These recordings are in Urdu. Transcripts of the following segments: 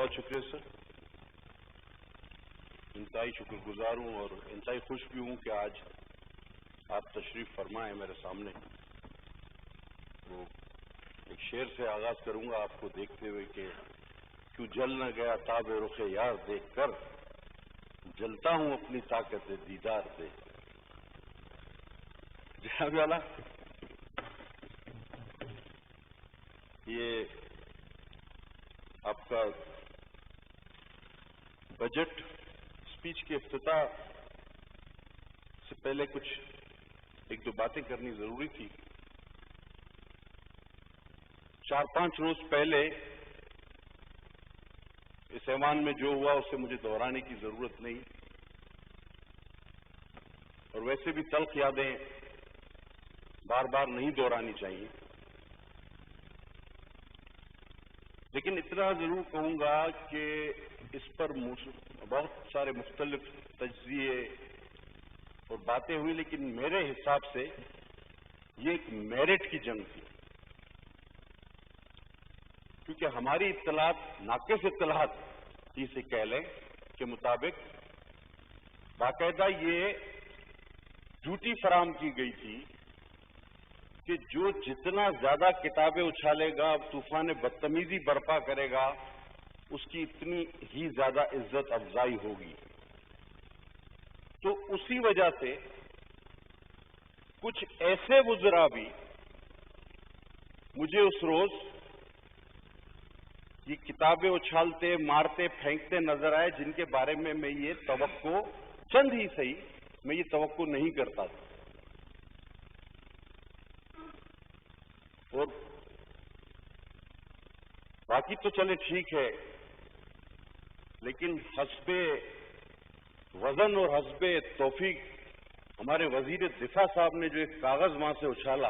بہت شکریہ سر. انتہائی شکر گزار ہوں اور انتہائی خوش بھی ہوں کہ آج آپ تشریف فرما ہیں میرے سامنے. وہ ایک شعر سے آغاز کروں گا آپ کو دیکھتے ہوئے کہ کیوں جل نہ گیا تاب رخ یار دیکھ کر، جلتا ہوں اپنی طاقت دیدار دیکھ کر. جناب والا یہ آپ کا بجٹ اسپیچ کے افتتاح سے پہلے کچھ ایک دو باتیں کرنی ضروری تھی. 4-5 روز پہلے اس ایوان میں جو ہوا اسے مجھے دہرانے کی ضرورت نہیں، اور ویسے بھی تلخ یادیں بار بار نہیں دہرانی چاہیے. لیکن اتنا ضرور کہوں گا کہ اس پر بہت سارے مختلف تجزیے اور باتیں ہوئی، لیکن میرے حساب سے یہ ایک میرٹ کی جنگ تھی، کیونکہ ہماری اطلاعات، ناقص اطلاعات اسے کہہ لیں کے مطابق باقاعدہ یہ ڈیوٹی فراہم کی گئی تھی کہ جو جتنا زیادہ کتابیں اچھالے گا، طوفان بدتمیزی برپا کرے گا، اس کی اتنی ہی زیادہ عزت افزائی ہوگی. تو اسی وجہ سے کچھ ایسے وزراء بھی مجھے اس روز یہ کتابیں اچھالتے، مارتے، پھینکتے نظر آئے، جن کے بارے میں یہ توقع، چند ہی صحیح، میں یہ توقع نہیں کرتا تھا. اور باقی تو چلے ٹھیک ہے، لیکن حسب وزن اور حسب توفیق ہمارے وزیر دفاع صاحب نے جو ایک کاغذ وہاں سے اچھالا،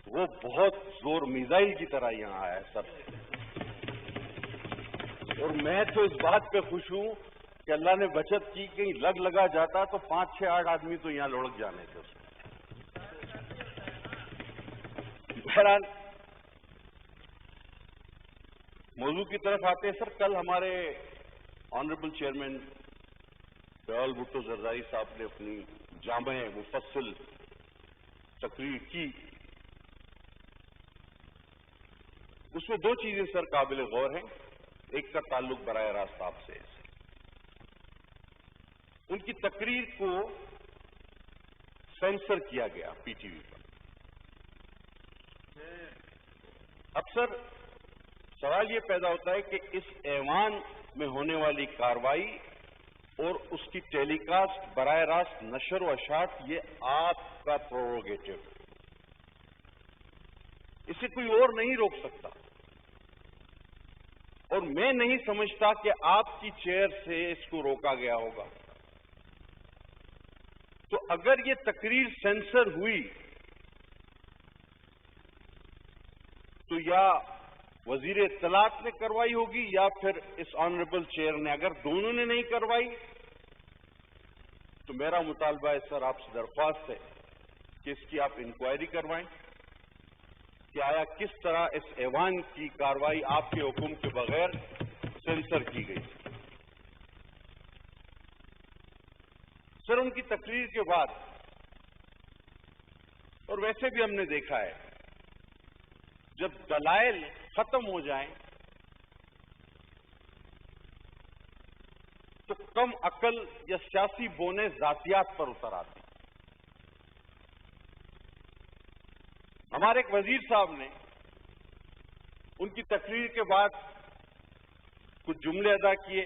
وہ بہت زور میزائل کی طرح یہاں آیا ہے سر. اور میں تو اس بات پہ خوش ہوں کہ اللہ نے بچت کی، کہیں لگا جاتا تو 5-6-8 آدمی تو یہاں لڑک جانے تھے اس میں. بہرحال موضوع کی طرف آتے ہیں سر. کل ہمارے آنریبل چیئرمین بہول بھٹو زرداری صاحب نے اپنی جامع مفصل تقریر کی. اس میں 2 چیزیں سر قابل غور ہیں. ایک کا تعلق براہ راست آپ سے. ان کی تقریر کو سینسر کیا گیا پی ٹی وی پر. اب سر سوال یہ پیدا ہوتا ہے کہ اس ایوان میں ہونے والی کارروائی اور اس کی ٹیلی کاسٹ براہ راست نشر و اشاعت یہ آپ کا پروروگیٹو، اسے کوئی اور نہیں روک سکتا. اور میں نہیں سمجھتا کہ آپ کی چیئر سے اس کو روکا گیا ہوگا. تو اگر یہ تقریر سینسر ہوئی تو یا وزیر اطلاعات نے کروائی ہوگی یا پھر اس آنریبل چیئر نے. اگر دونوں نے نہیں کروائی تو میرا مطالبہ ہے سر، آپ سے درخواست ہے کہ اس کی آپ انکوائری کروائیں کہ آیا کس طرح اس ایوان کی کارروائی آپ کے حکم کے بغیر سینسر کی گئی. سر ان کی تقریر کے بعد، اور ویسے بھی ہم نے دیکھا ہے، جب دلائل ختم ہو جائیں تو کم عقل یا سیاسی بونے ذاتیات پر اتر آتے. ہمارے ایک وزیر صاحب نے ان کی تقریر کے بعد کچھ جملے ادا کیے،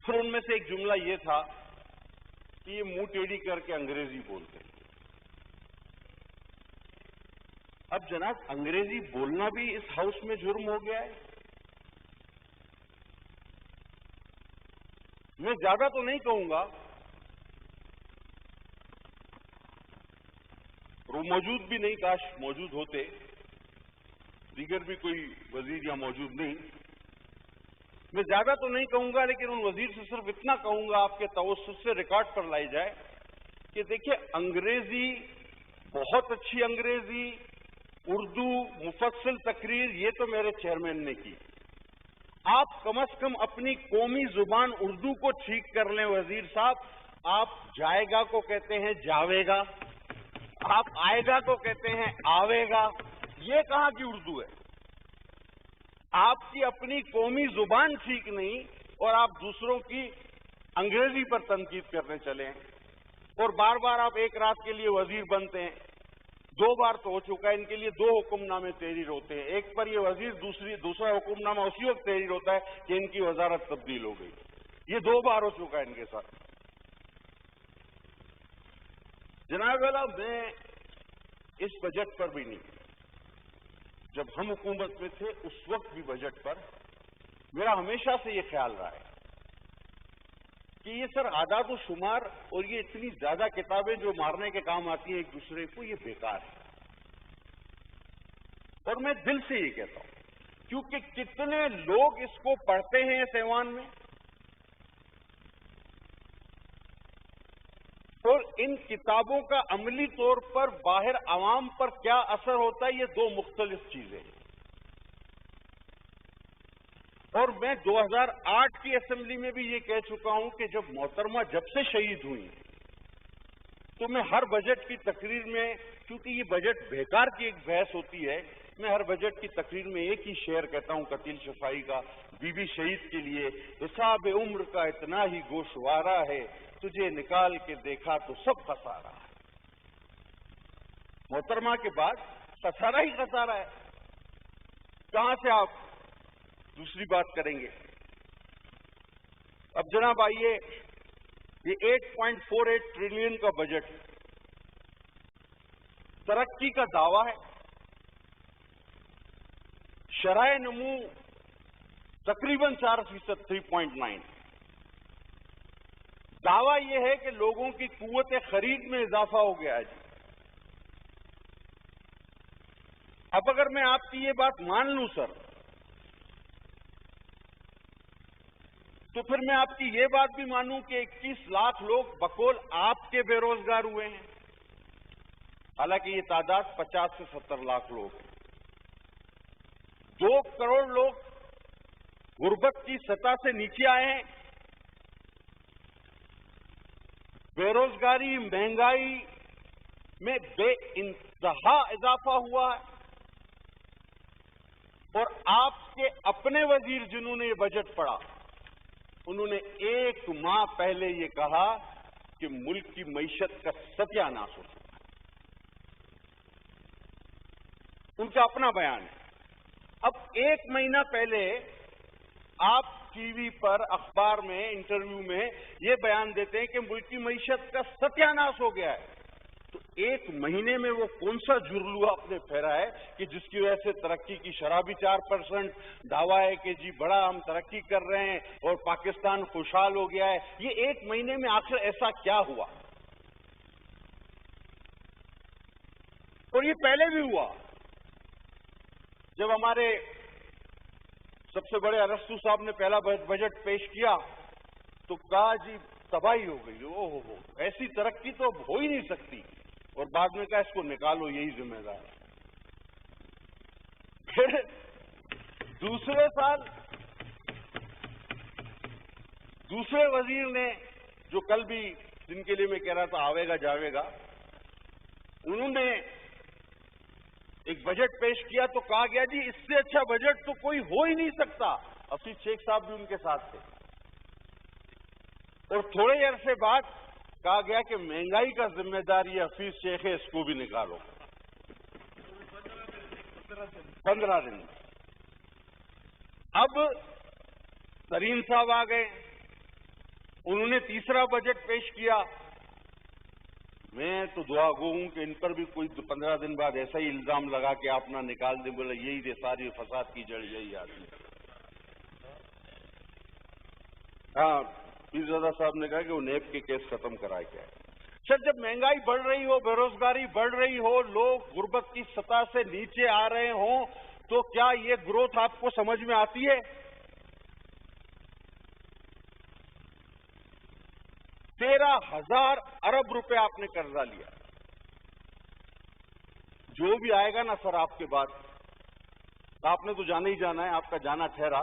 پھر ان میں سے ایک جملہ یہ تھا کہ یہ منہ ٹیڑھی کر کے انگریزی بولتے ہیں. اب جناب انگریزی بولنا بھی اس ہاؤس میں جرم ہو گیا ہے. میں زیادہ تو نہیں کہوں گا، وہ موجود بھی نہیں، کاش موجود ہوتے، دیگر بھی کوئی وزیر یہاں موجود نہیں. میں زیادہ تو نہیں کہوں گا، لیکن ان وزیر سے صرف اتنا کہوں گا آپ کے توسط سے ریکارڈ پر لائی جائے کہ دیکھیں انگریزی، بہت اچھی انگریزی، اردو مفصل تقریر یہ تو میرے چیئرمین نے کی، آپ کم از کم اپنی قومی زبان اردو کو ٹھیک کر لیں وزیر صاحب. آپ جائے گا کو کہتے ہیں جاوے گا, آپ آئے گا کو کہتے ہیں آوے گا. یہ کہاں کی اردو ہے؟ آپ کی اپنی قومی زبان ٹھیک نہیں اور آپ دوسروں کی انگریزی پر تنقید کرنے چلے ہیں. اور بار بار آپ ایک رات کے لیے وزیر بنتے ہیں. 2 بار تو ہو چکا ہے. ان کے لیے 2 حکم نامے تحریر ہوتے ہیں. ایک پر یہ وزیر, دوسرا حکم نامہ اسی وقت تحریر ہوتا ہے کہ ان کی وزارت تبدیل ہو گئی. یہ 2 بار ہو چکا ہے ان کے ساتھ. جناب والا, میں اس بجٹ پر بھی نہیں, جب ہم حکومت میں تھے اس وقت بھی بجٹ پر میرا ہمیشہ سے یہ خیال رہا ہے کہ یہ سر اعداد و شمار اور یہ اتنی زیادہ کتابیں جو مارنے کے کام آتی ہیں ایک دوسرے کو, یہ بیکار ہے. اور میں دل سے یہ کہتا ہوں کیونکہ کتنے لوگ اس کو پڑھتے ہیں اس ایوان میں, اور ان کتابوں کا عملی طور پر باہر عوام پر کیا اثر ہوتا ہے, یہ 2 مختلف چیزیں ہیں. اور میں 2008 کی اسمبلی میں بھی یہ کہہ چکا ہوں کہ جب محترمہ جب سے شہید ہوئی تو میں ہر بجٹ کی تقریر میں, کیونکہ یہ بجٹ بیکار کی ایک بحث ہوتی ہے, میں ہر بجٹ کی تقریر میں ایک ہی شعر کہتا ہوں قتیل شفائی کا, بی بی شہید کے لیے. حساب عمر کا اتنا ہی گوشوارہ ہے, تجھے نکال کے دیکھا تو سب خسارہ ہے. محترمہ کے بعد خسارہ ہی خسارہ ہے. کہاں سے آپ دوسری بات کریں گے؟ اب جناب آئیے, یہ 8.48 ٹریلین کا بجٹ ترقی کا دعویٰ ہے. شرح نمو تقریباً 4%, 3.9. دعویٰ یہ ہے کہ لوگوں کی قوت خرید میں اضافہ ہو گیا ہے. جی اب اگر میں آپ کی یہ بات مان لوں سر, تو پھر میں آپ کی یہ بات بھی مانوں کہ 21 لاکھ لوگ بقول آپ کے بے روزگار ہوئے ہیں, حالانکہ یہ تعداد 50 سے 70 لاکھ لوگ ہیں. 2 کروڑ لوگ غربت کی سطح سے نیچے آئے ہیں. بے روزگاری, مہنگائی میں بے انتہا اضافہ ہوا ہے. اور آپ کے اپنے وزیر جنہوں نے یہ بجٹ پڑھا, انہوں نے 1 ماہ پہلے یہ کہا کہ ملک کی معیشت کا ستیہ ناش ہو چکا ہے. ان کا اپنا بیان ہے. اب 1 مہینہ پہلے آپ ٹی وی پر, اخبار میں, انٹرویو میں یہ بیان دیتے ہیں کہ ملک کی معیشت کا ستیہ ناش ہو گیا ہے. تو 1 مہینے میں وہ کون سا جرلوا آپ نے پھیرا ہے کہ جس کی وجہ سے ترقی کی شرح بھی 4%, دعویٰ ہے کہ جی بڑا ہم ترقی کر رہے ہیں اور پاکستان خوشحال ہو گیا ہے. یہ 1 مہینے میں آخر ایسا کیا ہوا؟ اور یہ پہلے بھی ہوا. جب ہمارے سب سے بڑے ارسطو صاحب نے پہلا بجٹ پیش کیا تو کہا جی تباہی ہو گئی, ہو ایسی ترقی تو اب ہو ہی نہیں سکتی. اور بعد میں کہا اس کو نکالو, یہی ذمہ دار ہے. پھر دوسرے سال دوسرے وزیر نے, جو کل بھی جن کے لیے میں کہہ رہا تھا آوے گا جاوے گا, انہوں نے ایک بجٹ پیش کیا تو کہا گیا جی اس سے اچھا بجٹ تو کوئی ہو ہی نہیں سکتا. حفیظ شیخ صاحب بھی ان کے ساتھ تھے. اور تھوڑے عرصے بعد کہا گیا کہ مہنگائی کا ذمہ دار یہ حفیظ شیخ ہے, اس کو بھی نکالو. 15 دن. اب ترین صاحب آ گئے, انہوں نے تیسرا بجٹ پیش کیا. میں تو دعا گو ہوں کہ ان پر بھی کوئی 15 دن بعد ایسا ہی الزام لگا کہ آپ نہ نکال دیں, بولے یہی دے ساری فساد کی جڑ یہی آدمی. ہاں, پیرزادہ صاحب نے کہا کہ وہ نیب کے کیس ختم کرائے کیا ہے. سر جب مہنگائی بڑھ رہی ہو, بے روزگاری بڑھ رہی ہو, لوگ غربت کی سطح سے نیچے آ رہے ہوں, تو کیا یہ گروتھ آپ کو سمجھ میں آتی ہے؟ 13,000 ارب روپے آپ نے قرضہ لیا. جو بھی آئے گا نا سر آپ کے بعد, آپ نے تو جانا ہی جانا ہے, آپ کا جانا ٹھہرا,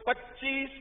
25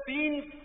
3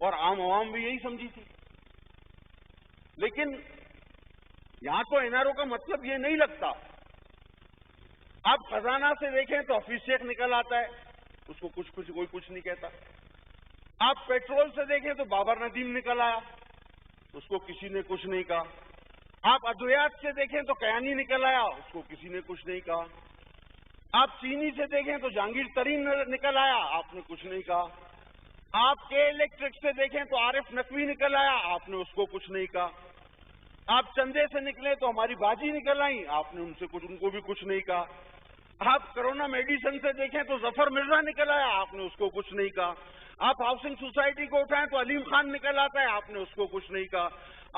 اور عام عوام بھی یہی سمجھی تھی. لیکن یہاں تو این آر او کا مطلب یہ نہیں لگتا. آپ خزانہ سے دیکھیں تو حفیظ شیخ نکل آتا ہے, اس کو کوئی کچھ نہیں کہتا. آپ پیٹرول سے دیکھیں تو بابر ندیم نکل آیا, اس کو کسی نے کچھ نہیں کہا. آپ ادویات سے دیکھیں تو کیانی نکل آیا, اس کو کسی نے کچھ نہیں کہا. آپ چینی سے دیکھیں تو جہانگیر ترین نکل آیا, آپ نے کچھ نہیں کہا. آپ کے الیکٹرک سے دیکھیں تو عارف نقوی نکل آیا, آپ نے اس کو کچھ نہیں کہا. آپ چندے سے نکلے تو ہماری باجی نکل آئی, آپ نے ان کو بھی کچھ نہیں کہا. آپ کرونا میڈیسن سے دیکھیں تو ظفر مرزا نکل آیا, آپ نے اس کو کچھ نہیں کہا. آپ ہاؤسنگ سوسائٹی کو اٹھائیں تو علیم خان نکل آتا ہے, آپ نے اس کو کچھ نہیں کہا.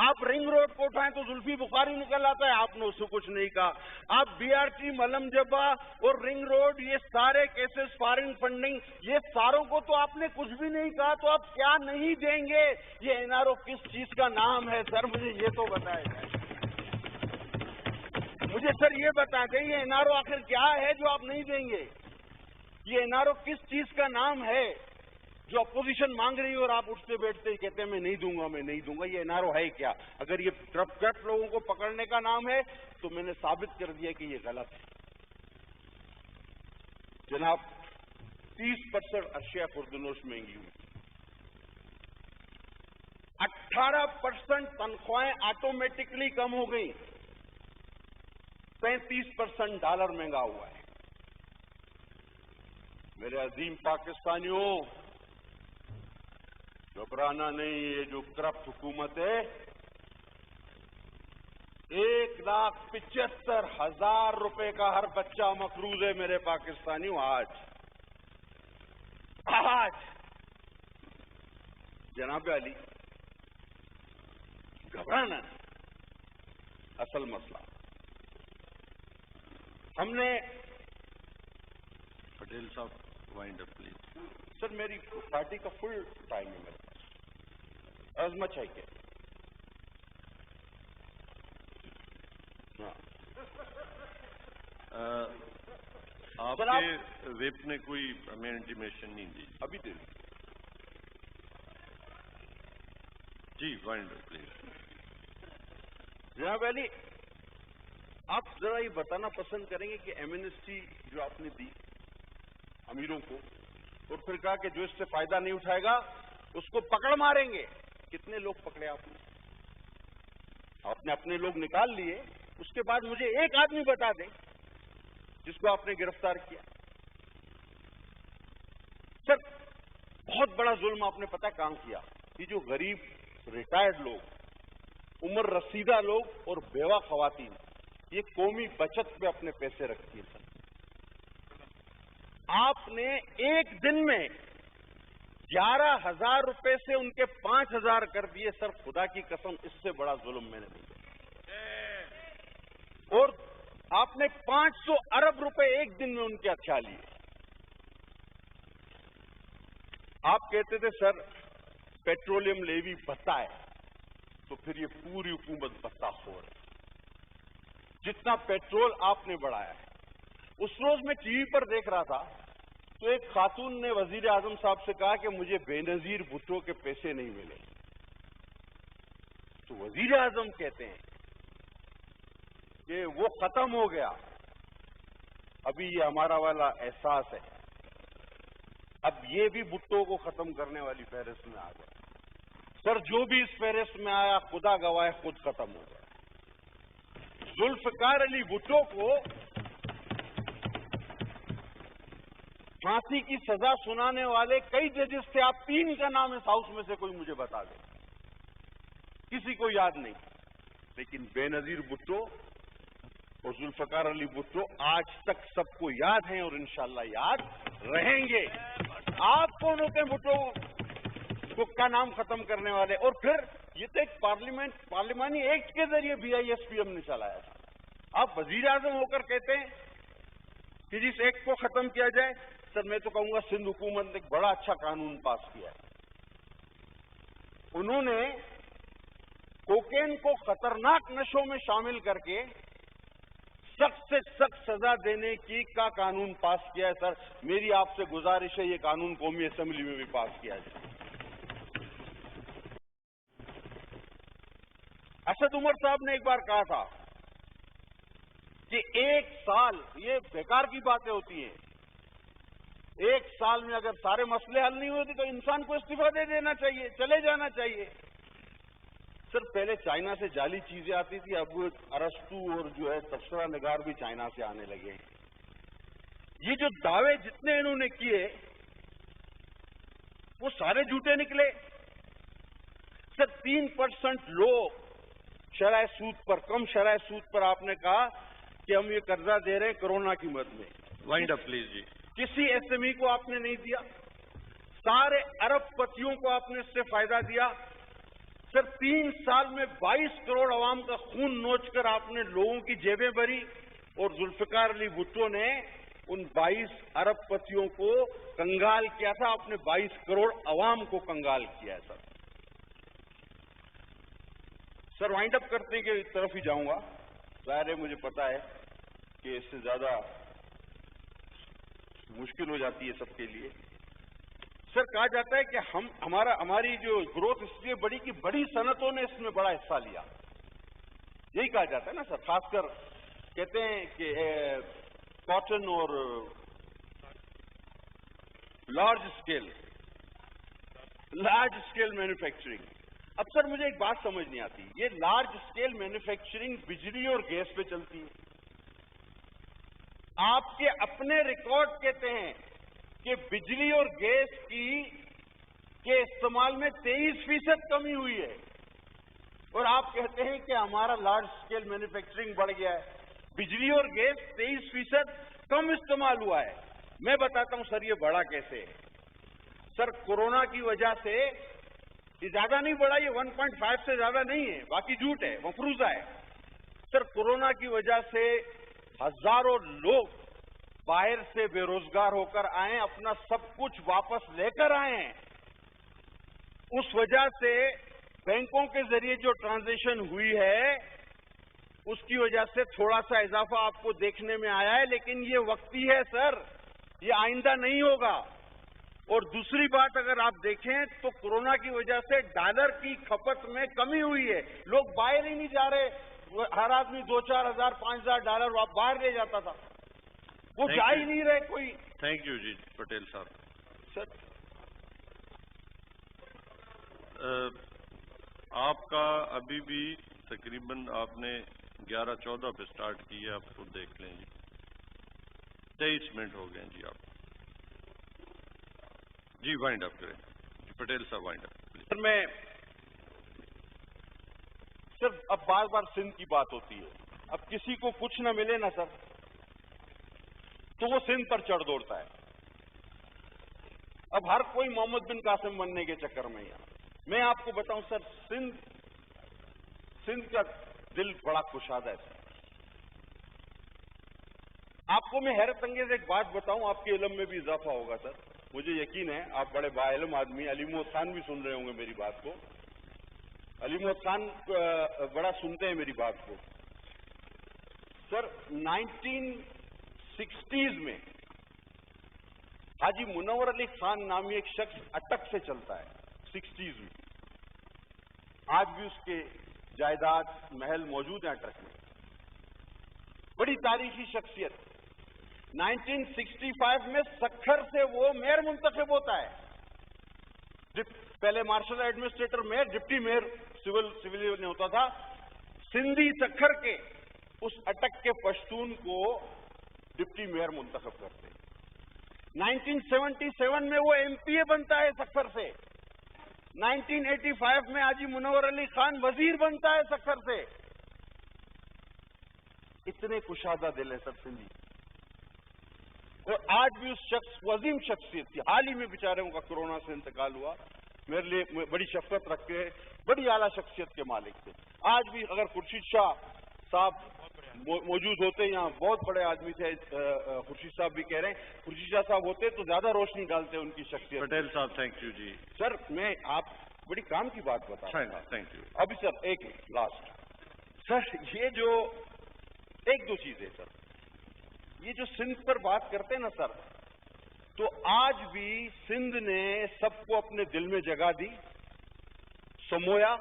آپ رنگ روڈ کو اٹھائیں تو زلفی بخاری نکل آتا ہے, آپ نے اس کو کچھ نہیں کہا. آپ بی آر ٹی, ملم جبا اور رنگ روڈ, یہ سارے کیسز, فارن فنڈنگ, یہ ساروں کو تو آپ نے کچھ بھی نہیں کہا. تو آپ کیا نہیں دیں گے؟ یہ این آر او کس چیز کا نام ہے سر؟ مجھے یہ تو بتائے جائے. مجھے سر یہ بتا دیں, یہ این آر او آخر کیا ہے جو آپ نہیں دیں گے؟ یہ این آر او کس چیز کا نام ہے جو اپوزیشن مانگ رہی ہے اور آپ اٹھتے بیٹھتے کہتے ہیں میں نہیں دوں گا, میں نہیں دوں گا؟ یہ این آر او ہے کیا؟ اگر یہ کرپٹ لوگوں کو پکڑنے کا نام ہے تو میں نے ثابت کر دیا کہ یہ غلط ہے. جناب 30% اشیاء خوردنوش مہنگی ہوئی, 18% تنخواہیں آٹومیٹکلی کم ہو گئی, 35% ڈالر مہنگا ہوا ہے. میرے عظیم پاکستانیوں, گھبرانا نہیں. یہ جو کرپٹ حکومت ہے, 1,75,000 روپے کا ہر بچہ مقروض ہے میرے پاکستانیوں. آج جناب علی, گھبرانا نہیں. اصل مسئلہ ہم نے, پٹیل صاحب وائنڈ اپ پلیز. سر میری پارٹی کا فل ٹائم ہے میرے پاس, ایز مچ ہے کہ آپ کے ویپ نے کوئی ہمیں انٹیمیشن نہیں دی ابھی دے دی. جی وائنڈ اپ پلیز. جناب علی, آپ ذرا یہ بتانا پسند کریں گے کہ ایمنسٹی جو آپ نے دی امیروں کو, اور پھر کہا کہ جو اس سے فائدہ نہیں اٹھائے گا اس کو پکڑ ماریں گے, کتنے لوگ پکڑے آپ نے؟ آپ نے اپنے لوگ نکال لیے, اس کے بعد مجھے ایک آدمی بتا دیں جس کو آپ نے گرفتار کیا. سر بہت بڑا ظلم آپ نے پتہ کام کیا. یہ جو غریب ریٹائرڈ لوگ, عمر رسیدہ لوگ اور بیوہ خواتین, یہ قومی بچت پہ اپنے پیسے رکھتی ہے. سر آپ نے ایک دن میں 11,000 روپے سے ان کے 5,000 کر دیے. سر خدا کی قسم اس سے بڑا ظلم میں نے نہیں دیکھا. اور آپ نے 500 ارب روپے ایک دن میں ان کے ہتھیا لیے. آپ کہتے تھے سر پیٹرولیم لیوی بھتا ہے, تو پھر یہ پوری حکومت بھتا خور ہے. جتنا پیٹرول آپ نے بڑھایا ہے, اس روز میں ٹی وی پر دیکھ رہا تھا تو ایک خاتون نے وزیر اعظم صاحب سے کہا کہ مجھے بے نظیر بھٹو کے پیسے نہیں ملے. تو وزیر اعظم کہتے ہیں کہ وہ ختم ہو گیا, ابھی یہ ہمارا والا احساس ہے, اب یہ بھی بھٹو کو ختم کرنے والی فہرست میں آ گیا. سر جو بھی اس فہرست میں آیا خدا گواہ خود ختم ہو گیا. ذوالفقار علی بھٹو کو پھانسی کی سزا سنانے والے کئی ججز تھے. آپ 3 کا نام اس ہاؤس میں سے کوئی مجھے بتا دیں, کسی کو یاد نہیں. لیکن بے نظیر بھٹو اور ذوالفقار علی بھٹو آج تک سب کو یاد ہیں اور انشاءاللہ یاد رہیں گے. آپ کون ہوتے ہیں بھٹو کا نام ختم کرنے والے؟ اور پھر یہ تو ایک پارلیمانی ایکٹ کے ذریعے BISPM نے چلایا تھا. آپ وزیر اعظم ہو کر کہتے ہیں کہ جس ایکٹ کو ختم کیا جائے. سر میں تو کہوں گا سندھ حکومت نے ایک بڑا اچھا قانون پاس کیا ہے. انہوں نے کوکین کو خطرناک نشوں میں شامل کر کے سخت سے سخت سزا دینے کا قانون پاس کیا ہے. سر میری آپ سے گزارش ہے یہ قانون قومی اسمبلی میں بھی پاس کیا جائے. اسد عمر صاحب نے ایک بار کہا تھا کہ 1 سال، یہ بیکار کی باتیں ہوتی ہیں، 1 سال میں اگر سارے مسئلے حل نہیں ہوتے تو انسان کو استعفا دے دینا چاہیے، چلے جانا چاہیے۔ سر پہلے چائنا سے جعلی چیزیں آتی تھی، اب ارسطو اور جو ہے تبصرہ نگار بھی چائنا سے آنے لگے ہیں۔ یہ جو دعوے جتنے انہوں نے کیے وہ سارے جھوٹے نکلے۔ سر 3% لوگ شرح سود پر، کم شرح سود پر آپ نے کہا کہ ہم یہ قرضہ دے رہے ہیں کرونا کی مد میں۔ وائنڈ اپ پلیز جی۔ کسی ایس ایم ای کو آپ نے نہیں دیا، سارے ارب پتیوں کو آپ نے اس سے فائدہ دیا۔ سر 3 سال میں 22 کروڑ عوام کا خون نوچ کر آپ نے لوگوں کی جیبیں بھری، اور ذوالفقار علی بھٹو نے ان 22 ارب پتیوں کو کنگال کیا تھا، آپ نے 22 کروڑ عوام کو کنگال کیا ہے۔ سر وائنڈ اپ کرنے کی طرف ہی جاؤں گا، ظاہر ہے مجھے پتا ہے کہ اس سے زیادہ مشکل ہو جاتی ہے سب کے لیے۔ سر کہا جاتا ہے کہ ہماری جو گروتھ اس لیے بڑی کہ بڑی صنعتوں نے اس میں بڑا حصہ لیا، یہی کہا جاتا ہے نا سر۔ خاص کر کہتے ہیں کہ کاٹن اور لارج اسکیل مینوفیکچرنگ۔ اب سر مجھے ایک بات سمجھ نہیں آتی، یہ لارج اسکیل مینوفیکچرنگ بجلی اور گیس پہ چلتی ہے۔ آپ کے اپنے ریکارڈ کہتے ہیں کہ بجلی اور گیس کے استعمال میں 23% کمی ہوئی ہے، اور آپ کہتے ہیں کہ ہمارا لارج اسکیل مینوفیکچرنگ بڑھ گیا ہے۔ بجلی اور گیس 23% کم استعمال ہوا ہے۔ میں بتاتا ہوں سر یہ بڑھا کیسے ہے۔ سر کورونا کی وجہ سے یہ زیادہ نہیں بڑھا، یہ 1.5 سے زیادہ نہیں ہے، باقی جھوٹ ہے، مفروضہ ہے۔ سر کورونا کی وجہ سے ہزاروں لوگ باہر سے بے روزگار ہو کر آئے، اپنا سب کچھ واپس لے کر آئے ہیں۔ اس وجہ سے بینکوں کے ذریعے جو ٹرانزیکشن ہوئی ہے اس کی وجہ سے تھوڑا سا اضافہ آپ کو دیکھنے میں آیا ہے، لیکن یہ وقتی ہے سر، یہ آئندہ نہیں ہوگا۔ اور دوسری بات اگر آپ دیکھیں تو کورونا کی وجہ سے ڈالر کی کھپت میں کمی ہوئی ہے، لوگ باہر ہی نہیں جا رہے، ہر آدمی 2-4 ہزار 5 ہزار ڈالر باہر لے جاتا تھا، وہ جا ہی نہیں رہے کوئی۔ تھینک یو جی پٹیل صاحب۔ سر آپ کا ابھی بھی تقریباً آپ نے 11-14 پہ سٹارٹ کی ہے، آپ خود دیکھ لیں جی، 23 منٹ ہو گئے ہیں جی آپ جی وائنڈ اپ کریں جی پٹیل صاحب وائنڈ اپ پلیز۔ سر اب بار بار سندھ کی بات ہوتی ہے، اب کسی کو کچھ نہ ملے نا سر تو وہ سندھ پر چڑھ دوڑتا ہے۔ اب ہر کوئی محمد بن قاسم بننے کے چکر میں ہے۔ میں آپ کو بتاؤں سر، سندھ کا دل بڑا کشادہ ہے سر۔ آپ کو میں حیرت انگیز ایک بات بتاؤں، آپ کے علم میں بھی اضافہ ہوگا سر، مجھے یقین ہے آپ بڑے باعلم آدمی، علی محمد خان بھی سن رہے ہوں گے میری بات کو، علی محمد خان بڑا سنتے ہیں میری بات کو۔ سر 1960s میں حاجی منور علی خان نامی ایک شخص اٹک سے چلتا ہے، 60s میں، آج بھی اس کے جائیداد محل موجود ہیں اٹک میں، بڑی تاریخی شخصیت۔ 1965 میں سکھر سے وہ میئر منتخب ہوتا ہے، پہلے marshal administrator mayor, deputy mayor سول نے ہوتا تھا، سندھی سکھر کے اس اٹک کے پشتون کو ڈپٹی میئر منتخب کرتے ہیں۔ 1977 میں وہ ایم پی اے بنتا ہے سکھر سے، 1985 میں حاجی منور علی خان وزیر بنتا ہے سکھر سے۔ اتنے کشادہ دل ہے سر سندھی، اور آج بھی اس شخص کو عظیم شخصیت تھی، حال ہی میں بیچاروں کا کورونا سے انتقال ہوا، میرے لیے بڑی شفقت رکھتے ہیں، بڑی اعلیٰ شخصیت کے مالک تھے۔ آج بھی اگر خورشید شاہ صاحب موجود ہوتے، یہاں بہت بڑے آدمی تھے، خورشید صاحب بھی کہہ رہے ہیں، خورشید شاہ صاحب ہوتے تو زیادہ روشنی ڈالتے ان کی شخصیت۔ پٹیل صاحب تھینک یو جی۔ سر میں آپ بڑی کام کی بات بتا رہا ہوں، تھینک یو۔ ابھی سر ایک لاسٹ، سر یہ جو ایک دو چیزیں سر، یہ جو سندھ پر بات کرتے ہیں نا سر، تو آج بھی سندھ نے سب کو اپنے دل میں جگہ دی، سمویا،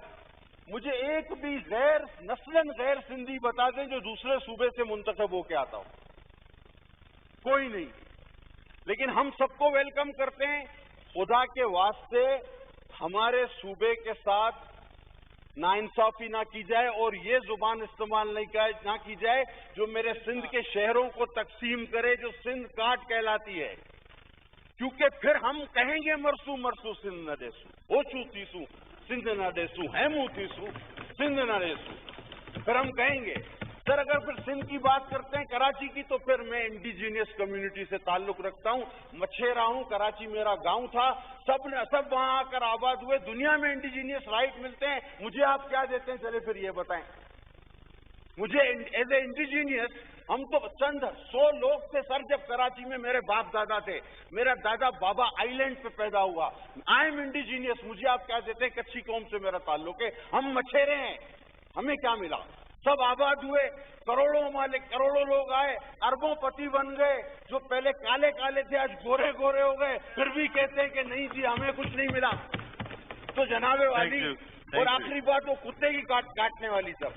مجھے ایک بھی غیر نسلاً غیر سندھی بتا دیں جو دوسرے صوبے سے منتخب ہو کے آتا ہو. کوئی نہیں. لیکن ہم سب کو ویلکم کرتے ہیں. خدا کے واسطے ہمارے صوبے کے ساتھ ناانصافی نہ کی جائے اور یہ زبان استعمال نہ کی جائے جو میرے سندھ کے شہروں کو تقسیم کرے, جو سندھ کاٹ کہلاتی ہے. کیونکہ پھر ہم کہیں گے مرسو مرسو سندھ نہ دیسو, اوچو تیسو سندھ نہ دیسو, ہیمو تیسو سندھ نہ دیسو. پھر ہم کہیں گے. سر اگر پھر سندھ کی بات کرتے ہیں کراچی کی, تو پھر میں انڈیجینئس کمیونٹی سے تعلق رکھتا ہوں. مچھیرا ہوں, کراچی میرا گاؤں تھا, سب وہاں آ کر آباد ہوئے. دنیا میں انڈیجینئس رائٹ ملتے ہیں, مجھے آپ کیا دیتے ہیں؟ چلے پھر یہ بتائیں. مجھے ایز اے انڈیجینئس, ہم تو چند 100 لوگ تھے سر جب کراچی میں میرے باپ دادا تھے. میرا دادا بابا آئی لینڈ پہ پیدا ہوا. I am indigenous. مجھے آپ کیا دیتے ہیں؟ کچھی قوم سے میرا تعلق ہے. ہم مچھیرے ہیں. ہمیں کیا ملا؟ سب آباد ہوئے, کروڑوں مالک, کروڑوں لوگ آئے, اربوں پتی بن گئے. جو پہلے کالے کالے تھے آج گورے گورے ہو گئے, پھر بھی کہتے ہیں کہ نہیں جی ہمیں کچھ نہیں ملا. تو جناب والی, اور آخری بات وہ کتے کی کاٹنے والی سب.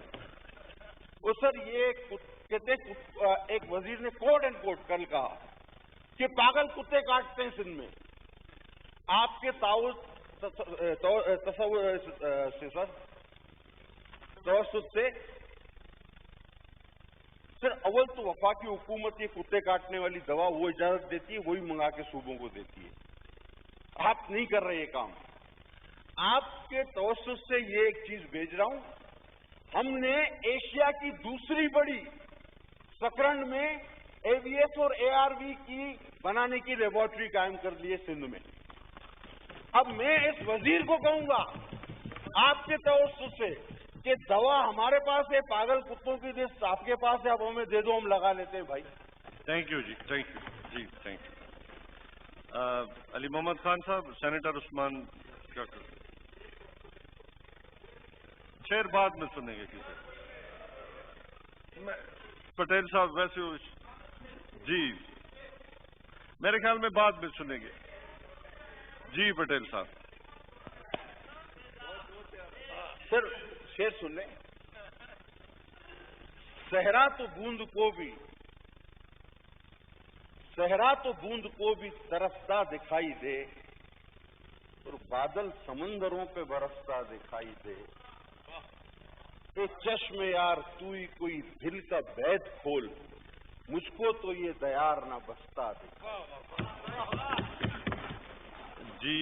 وہ سر یہ کہتے ایک وزیر نے کوٹ اینڈ کوٹ کل کہا کہ پاگل کتے کاٹتے ہیں سندھ میں. آپ کے توسط سے سر اول تو وفاقی حکومت یہ کتے کاٹنے والی دوا وہ اجازت دیتی ہے, وہی منگا کے صوبوں کو دیتی ہے. آپ نہیں کر رہے یہ کام. آپ کے توسط سے یہ ایک چیز بھیج رہا ہوں. ہم نے ایشیا کی دوسری بڑی سکرنڈ میں اے وی ایس اور اے آر وی کی بنانے کی لیبارٹری قائم کر لی ہے سندھ میں. اب میں اس وزیر کو کہوں گا آپ کے توسط سے کہ دوا ہمارے پاس ہے, پاگل کتوں کی لسٹ آپ کے پاس ہے, اب ہمیں دے دو, ہم لگا لیتے ہیں بھائی. Thank you ji, thank you ji, thank you. Ali Muhammad Khan sahib, senator عثمان کیا کر شیر بعد میں سنیں گے کسی. پٹیل صاحب ویسے جی میرے خیال میں بعد میں سنیں گے. جی پٹیل صاحب. سر شیر سن لیں. صحرا تو بوند کو بھی ترستا دکھائی دے, اور بادل سمندروں پہ برستا دکھائی دے. اے چشم یار تو ہی کوئی دل کا بیت کھول, مجھ کو تو یہ دیار نہ بستا دکھائی. جی